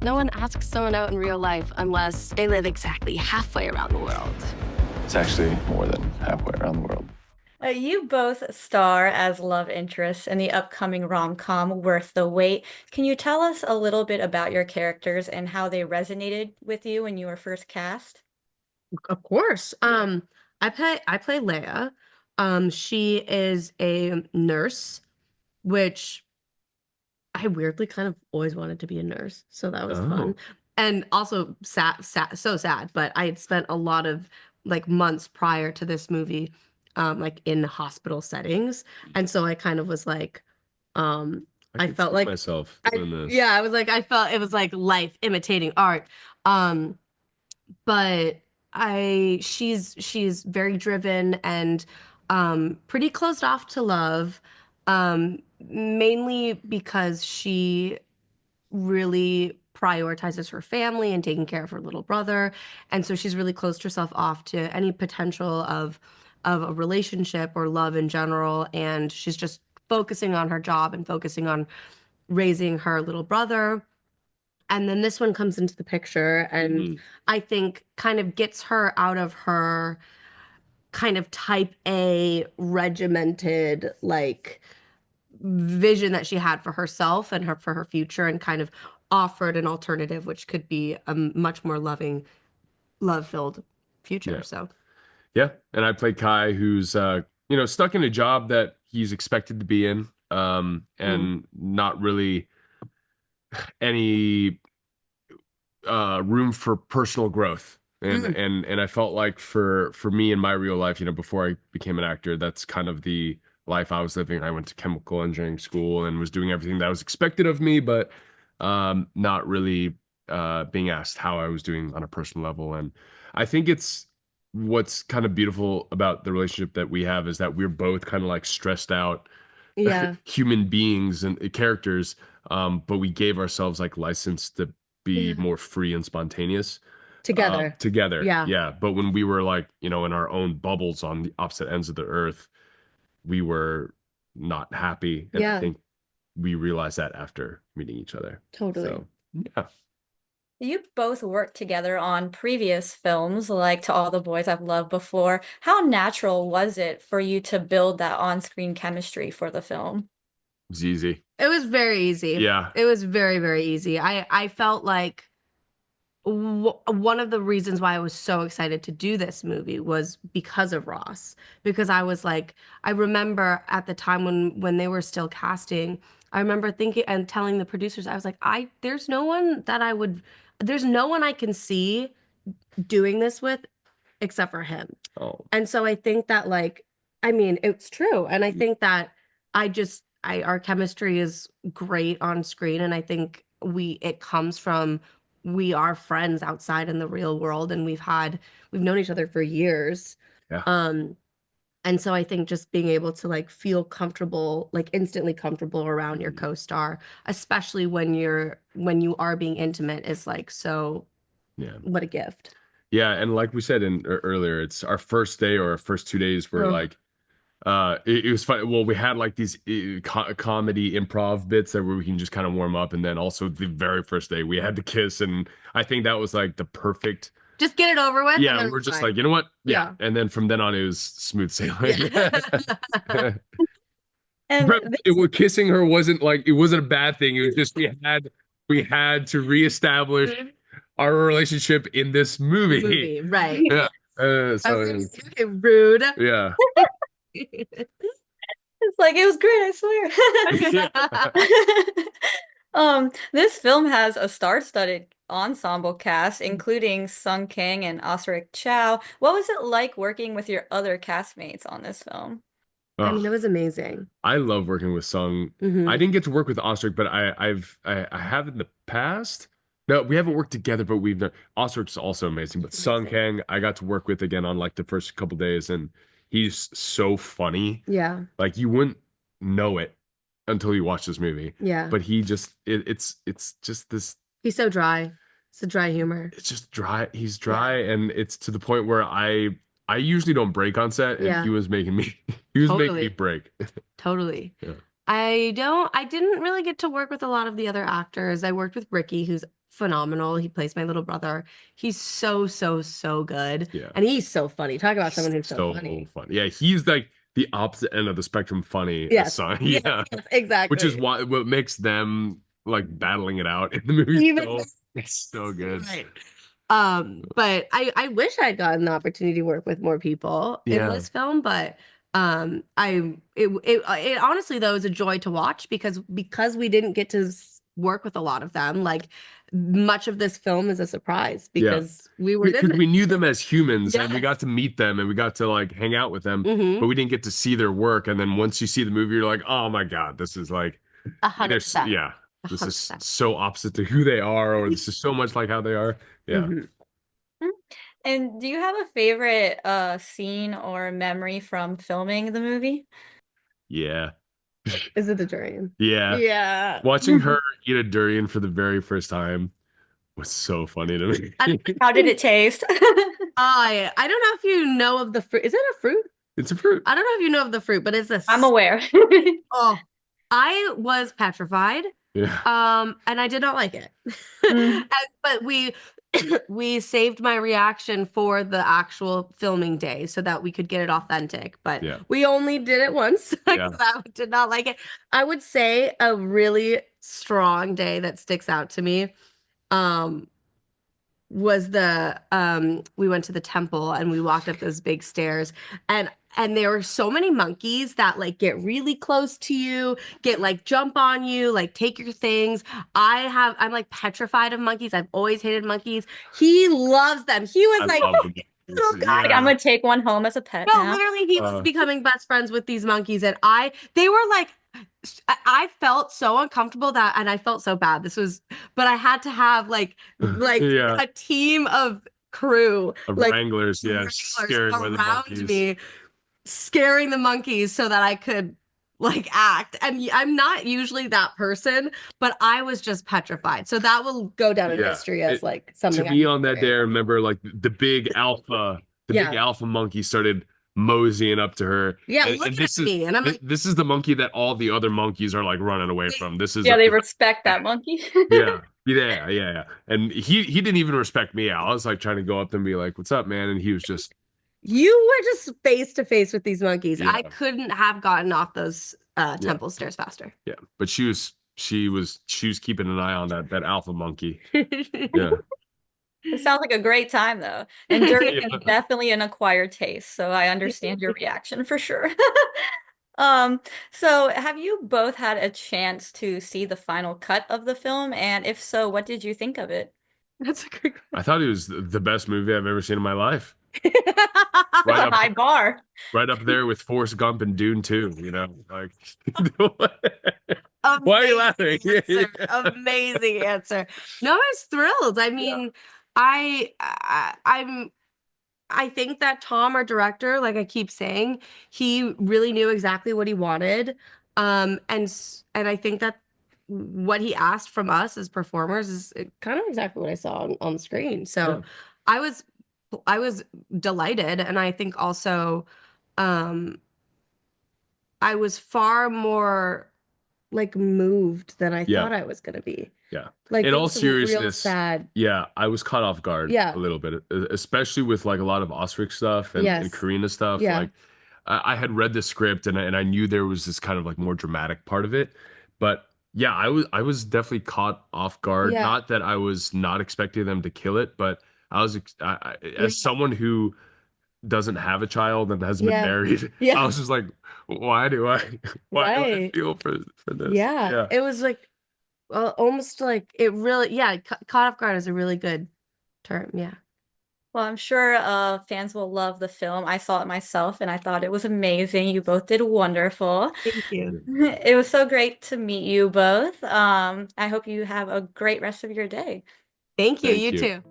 No one asks someone out in real life unless they live exactly halfway around the world. It's actually more than halfway around the world. You both star as love interests in the upcoming rom-com Worth the Wait. Can you tell us a little bit about your characters and how they resonated with you when you were first cast? Of course. I play Leah. She is a nurse, which I weirdly kind of always wanted to be a nurse, so that was fun. And also so sad, but I had spent a lot of like months prior to this movie, like in hospital settings, and so I kind of was like, I can felt see like myself I, doing this. yeah, I was like, I felt it was like life imitating art. Um, but she's very driven and pretty closed off to love, mainly because she really prioritizes her family and taking care of her little brother, and so she's really closed herself off to any potential of a relationship or love in general, and she's just focusing on her job and focusing on raising her little brother. And then this one comes into the picture and I think kind of gets her out of her kind of type A regimented like vision that she had for herself and her for her future, and kind of offered an alternative which could be a much more loving, love-filled future. Yeah. So Yeah, and I play Kai, who's stuck in a job that he's expected to be in, and not really any room for personal growth. And I felt like for me in my real life, before I became an actor, that's kind of the life I was living. I went to chemical engineering school and was doing everything that was expected of me, but not really being asked how I was doing on a personal level. And I think it's what's kind of beautiful about the relationship that we have is that we're both kind of like stressed out yeah, human beings and characters, but we gave ourselves like license to be yeah, more free and spontaneous together. together. Yeah, Yeah, but when we were like in our own bubbles on the opposite ends of the earth, we were not happy, and I yeah, think we realized that after meeting each other. totally. So yeah. You both worked together on previous films like To All the Boys I've Loved Before. How natural was it for you to build that on-screen chemistry for the film? It's easy. It was very easy. Yeah. It was very, very easy. I felt like one of the reasons why I was so excited to do this movie was because of Ross. Because I was like, I remember at the time when they were still casting, I remember thinking and telling the producers, I was like, there's no one there's no one I can see doing this with except for him. Oh. And so I think that like, I mean, it's true. And I think that our chemistry is great on screen. And I think it comes from, we are friends outside in the real world, and we've known each other for years. Yeah. And so I think just being able to like feel comfortable, like instantly comfortable around your co-star, especially when you are being intimate, is like, so Yeah. what a gift. Yeah, and like we said earlier, it's our first day or our first 2 days were like it was fun. Well, we had like these comedy improv bits that where we can just kind of warm up, and then also the very first day we had the kiss, and I think that was like the perfect. Just get it over with. Yeah, we're just like, you know what? Yeah. And then from then on, it was smooth sailing. Yeah. And Kissing her wasn't a bad thing. It was just we had to reestablish our relationship in this movie. Right. Yeah. So okay, rude. Yeah. it's like it was great, I swear. This film has a star-studded ensemble cast, including Sung Kang and Osric Chow. What was it like working with your other castmates on this film? I mean, it was amazing. I love working with Sung. I didn't get to work with Osric, but I have in the past. No, we haven't worked together, but we've done. Osric's also amazing, but Sung Kang I got to work with again on like the first couple days, and he's so funny. Yeah. Like you wouldn't know it until you watch this movie. Yeah. But he just it's just this. He's so dry. It's a dry humor. It's just dry. He's dry, and it's to the point where I usually don't break on set, and he was making me making me break. Totally. Yeah. I didn't really get to work with a lot of the other actors. I worked with Ricky, who's phenomenal. He plays my little brother. He's so, so, so good. Yeah. And he's so funny. Talk about someone who's so funny. Yeah, he's like the opposite end of the spectrum funny. Yes. Son. Yes, Yeah. yes, exactly. Which is what makes them like battling it out in the movie. It's so good. Right. But I wish I'd gotten the opportunity to work with more people in this film, but it honestly though is a joy to watch because we didn't get to work with a lot of them. Like much of this film is a surprise because we knew them as humans and we Yes. got to meet them and we got to like hang out with them, Mhm. but we didn't get to see their work. And then once you see the movie, you're like, oh my God, this is like 100%. yeah, this is 100%. so opposite to who they are, or this is so much like how they are. Yeah. Mhm. And do you have a favorite scene or memory from filming the movie? Yeah. Is it the durian? Yeah. Yeah. Watching her eat a durian for the very first time was so funny to me. How did it taste? I don't know if you know of the fruit. Is it a fruit? It's a fruit. I don't know if you know of the fruit, but it's a I'm aware. Oh, I was petrified. Yeah. And I did not like it. Mm. But we saved my reaction for the actual filming day so that we could get it authentic. But Yeah. we only did it once because I did not like it. I would say a really strong day that sticks out to me was we went to the temple and we walked up those big stairs and there were so many monkeys that like get really close to you, get like jump on you, like take your things. I'm like petrified of monkeys. I've always hated monkeys. He loves them. He was like, love them. "Oh, God." Like, I'm gonna take one home as a pet No, now. literally, he was becoming best friends with these monkeys, and they were like, I felt so uncomfortable and I felt so bad. But I had to have like Yeah. a team of crew, Of like wranglers, scared by the around monkeys. me, scaring the monkeys so that I could like act. And I'm not usually that person, but I was just petrified. So that will go down in history as like something To me on that day, I remember like the big Yeah. alpha monkey started moseying up to her. Yeah, and looking this at me, and I'm like, this is the monkey that all the other monkeys are like running away from. This is Yeah, they respect that monkey. yeah. And he didn't even respect me. I was like trying to go up and be like, "What's up, man?" And he was just you were just face to face with these monkeys. Yeah. I couldn't have gotten off those temple stairs faster. yeah. But she was keeping an eye on that alpha monkey. Yeah. It sounds like a great time though. And durian is definitely an acquired taste, so I understand your reaction for sure. So have you both had a chance to see the final cut of the film? And if so, what did you think of it? That's a great I thought it was the best movie I've ever seen in my life. That's a high bar. Right up there with Forrest Gump and Dune 2, you know, like why are you laughing? Answer. Amazing answer. No, I was thrilled. I mean, I think that Tom, our director, like I keep saying, he really knew exactly what he wanted. And I think that what he asked from us as performers is kind of exactly what I saw on screen. So I was delighted, and I think also I was far more like moved than I thought I was gonna be. Yeah. Like in all some real seriousness, sad. yeah, I was caught off guard a little bit, especially with like a lot of Osric stuff and Karina stuff. Yeah. Like I had read the script and I knew there was this kind of like more dramatic part of it, but yeah, I was definitely caught off guard. Yeah. Not that I was not expecting them to kill it, but as someone who doesn't have a child and hasn't been married, I was just like, why do I feel for this? Yeah. It was like almost like it really, caught off guard is a really good term. Yeah. Well, I'm sure fans will love the film. I saw it myself and I thought it was amazing. You both did wonderful. Thank you. It was so great to meet you both. I hope you have a great rest of your day. Thank you. Thank You you. too.